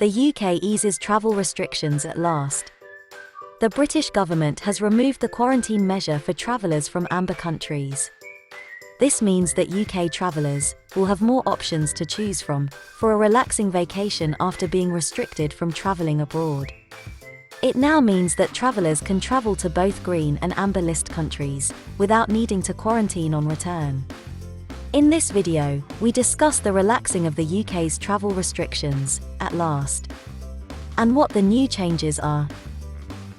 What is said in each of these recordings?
The UK eases travel restrictions at last. The British government has removed the quarantine measure for travellers from amber countries. This means that UK travellers will have more options to choose from for a relaxing vacation after being restricted from travelling abroad. It now means that travellers can travel to both green and amber list countries without needing to quarantine on return. In this video, we discuss the relaxing of the UK's travel restrictions at last, and what the new changes are.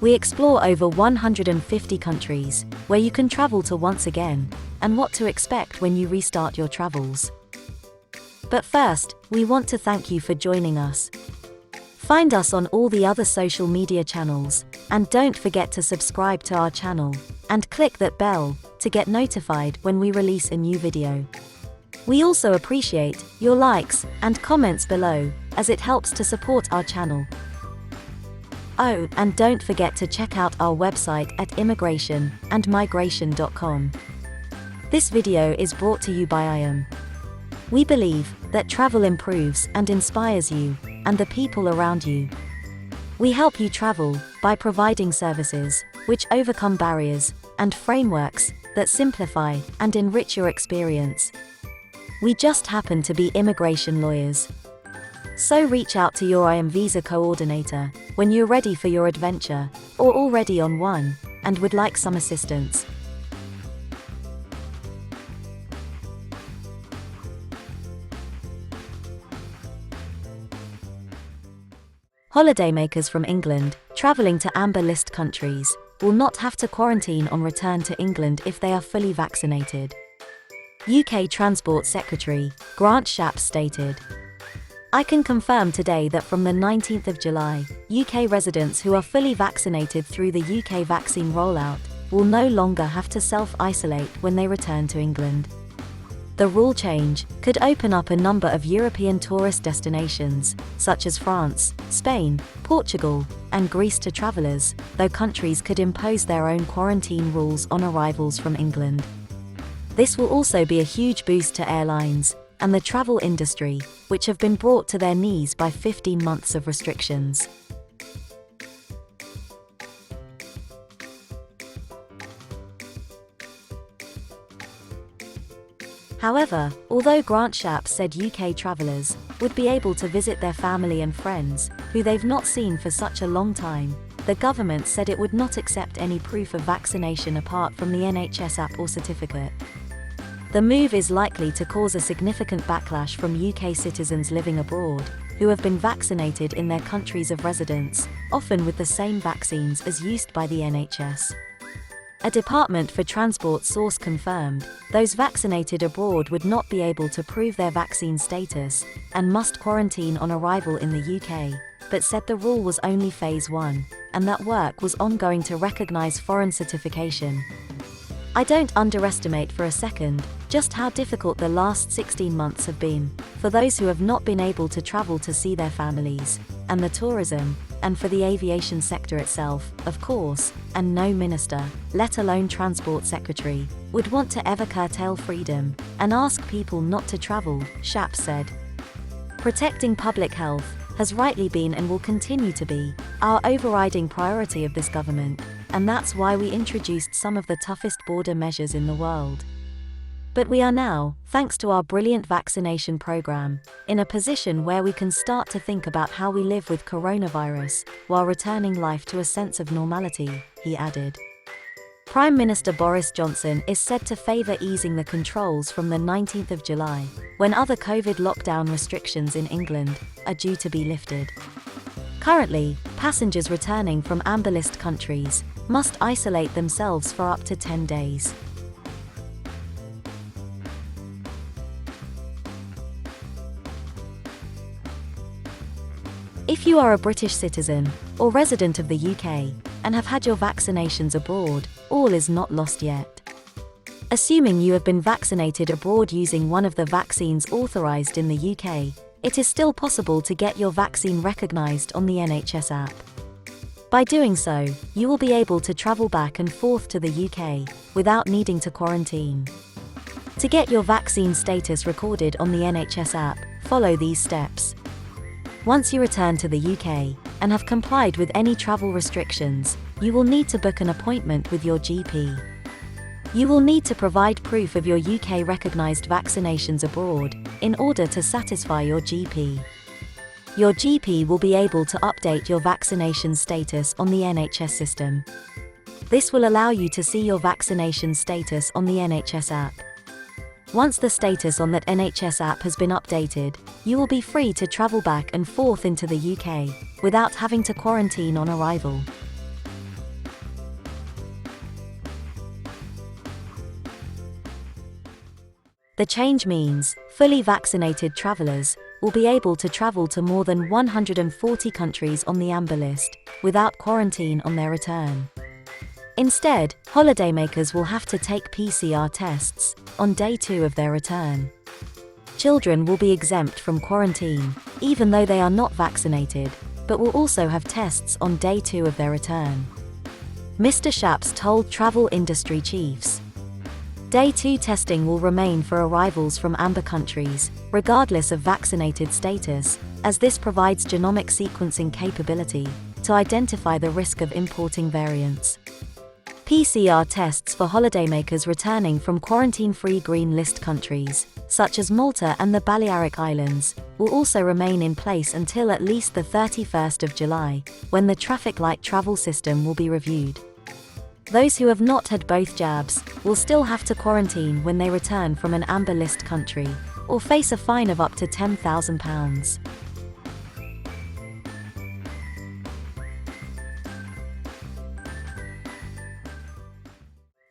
We explore over 150 countries where you can travel to once again, and what to expect when you restart your travels. But first, we want to thank you for joining us. Find us on all the other social media channels, and don't forget to subscribe to our channel, and click that bell to get notified when we release a new video. We also appreciate your likes and comments below, as it helps to support our channel. Oh, and don't forget to check out our website at immigrationandmigration.com. This video is brought to you by IAM. We believe that travel improves and inspires you and the people around you. We help you travel by providing services which overcome barriers and frameworks that simplify and enrich your experience. We just happen to be immigration lawyers. So reach out to your IAM visa coordinator when you're ready for your adventure, or already on one, and would like some assistance. Holidaymakers from England, travelling to amber list countries, will not have to quarantine on return to England if they are fully vaccinated. UK Transport Secretary, Grant Shapps stated, "I can confirm today that from the 19th of July, UK residents who are fully vaccinated through the UK vaccine rollout will no longer have to self-isolate when they return to England." The rule change could open up a number of European tourist destinations, such as France, Spain, Portugal, and Greece to travellers, though countries could impose their own quarantine rules on arrivals from England. This will also be a huge boost to airlines and the travel industry, which have been brought to their knees by 15 months of restrictions. However, although Grant Shapps said UK travellers would be able to visit their family and friends, who they've not seen for such a long time, the government said it would not accept any proof of vaccination apart from the NHS app or certificate. The move is likely to cause a significant backlash from UK citizens living abroad, who have been vaccinated in their countries of residence, often with the same vaccines as used by the NHS. A Department for Transport source confirmed those vaccinated abroad would not be able to prove their vaccine status and must quarantine on arrival in the UK, but said the rule was only phase 1, and that work was ongoing to recognise foreign certification. I don't underestimate for a second just how difficult the last 16 months have been for those who have not been able to travel to see their families, and the tourism, and for the aviation sector itself, of course, and no minister, let alone transport secretary, would want to ever curtail freedom and ask people not to travel, Shapps said. Protecting public health has rightly been and will continue to be our overriding priority of this government, and that's why we introduced some of the toughest border measures in the world. But we are now, thanks to our brilliant vaccination program, in a position where we can start to think about how we live with coronavirus while returning life to a sense of normality, he added. Prime Minister Boris Johnson is said to favour easing the controls from the 19th of July, when other COVID lockdown restrictions in England are due to be lifted. Currently, passengers returning from amber list countries must isolate themselves for up to 10 days. If you are a British citizen or resident of the UK and have had your vaccinations abroad, all is not lost yet. Assuming you have been vaccinated abroad using one of the vaccines authorised in the UK, it is still possible to get your vaccine recognised on the NHS app. By doing so, you will be able to travel back and forth to the UK without needing to quarantine. To get your vaccine status recorded on the NHS app, follow these steps. Once you return to the UK and have complied with any travel restrictions, you will need to book an appointment with your GP. You will need to provide proof of your UK-recognised vaccinations abroad in order to satisfy your GP. Your GP will be able to update your vaccination status on the NHS system. This will allow you to see your vaccination status on the NHS app. Once the status on that NHS app has been updated, you will be free to travel back and forth into the UK without having to quarantine on arrival. The change means fully vaccinated travellers will be able to travel to more than 140 countries on the amber list without quarantine on their return. Instead, holidaymakers will have to take PCR tests on day 2 of their return. Children will be exempt from quarantine, even though they are not vaccinated, but will also have tests on day 2 of their return. Mr. Shapps told travel industry chiefs. Day 2 testing will remain for arrivals from amber countries, regardless of vaccinated status, as this provides genomic sequencing capability to identify the risk of importing variants. PCR tests for holidaymakers returning from quarantine-free green list countries, such as Malta and the Balearic Islands, will also remain in place until at least the 31st of July, when the traffic light travel system will be reviewed. Those who have not had both jabs will still have to quarantine when they return from an amber list country, or face a fine of up to £10,000.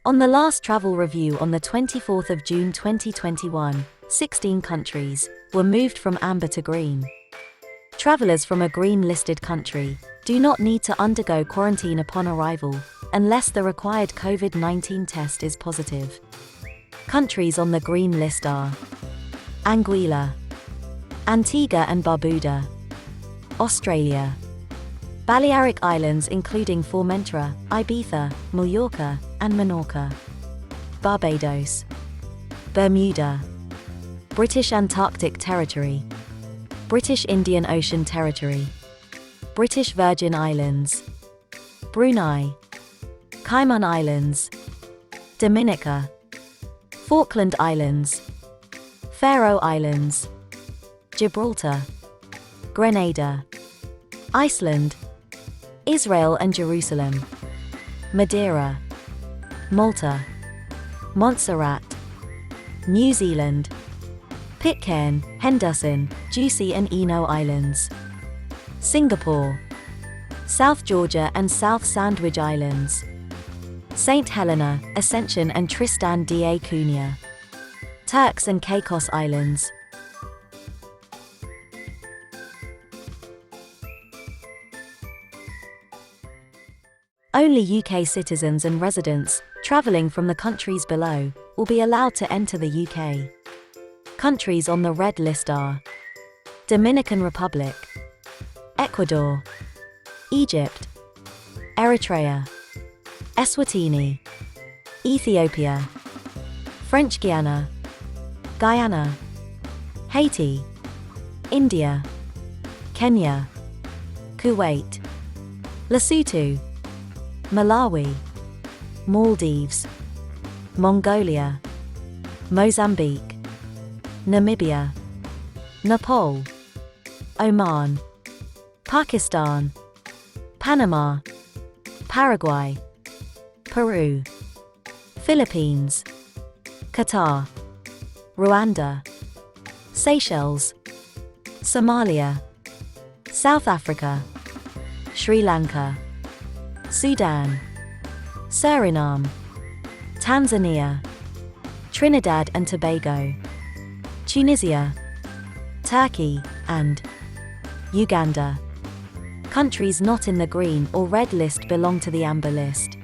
On the last travel review on the 24th of June 2021, 16 countries were moved from amber to green. Travellers from a green-listed country do not need to undergo quarantine upon arrival, unless the required COVID-19 test is positive. Countries on the green list are Anguilla, Antigua and Barbuda, Australia, Balearic Islands including Formentera, Ibiza, Mallorca, and Menorca, Barbados, Bermuda, British Antarctic Territory, British Indian Ocean Territory, British Virgin Islands, Brunei, Cayman Islands, Dominica, Falkland Islands, Faroe Islands, Gibraltar, Grenada, Iceland, Israel and Jerusalem, Madeira, Malta, Montserrat, New Zealand, Pitcairn, Henderson, Juicy and Eno Islands, Singapore, South Georgia and South Sandwich Islands, St. Helena, Ascension and Tristan da Cunha, Turks and Caicos Islands. Only UK citizens and residents travelling from the countries below will be allowed to enter the UK. Countries on the red list are Dominican Republic, Ecuador, Egypt, Eritrea, Eswatini, Ethiopia, French Guiana, Guyana, Haiti, India, Kenya, Kuwait, Lesotho, Malawi, Maldives, Mongolia, Mozambique, Namibia, Nepal, Oman, Pakistan, Panama, Paraguay, Peru, Philippines, Qatar, Rwanda, Seychelles, Somalia, South Africa, Sri Lanka, Sudan, Suriname, Tanzania, Trinidad and Tobago, Tunisia, Turkey, and Uganda. Countries not in the green or red list belong to the amber list.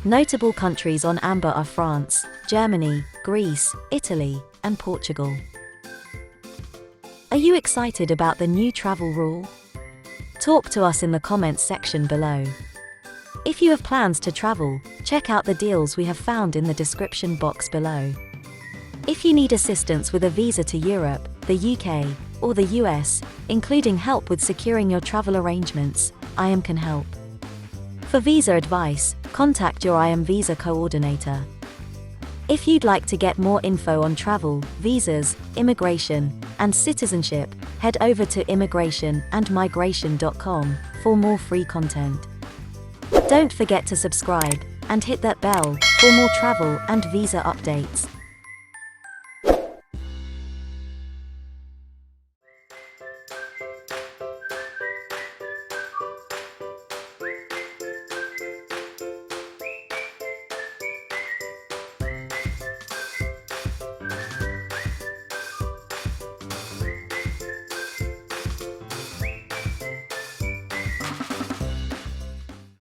Notable countries on amber are France, Germany, Greece, Italy, and Portugal. Are you excited about the new travel rule? Talk to us in the comments section below. If you have plans to travel, check out the deals we have found in the description box below. If you need assistance with a visa to Europe, the UK, or the US, including help with securing your travel arrangements. IAM can help. For visa advice, contact your IAM visa coordinator. If you'd like to get more info on travel, visas, immigration, and citizenship, head over to immigrationandmigration.com for more free content. Don't forget to subscribe and hit that bell for more travel and visa updates.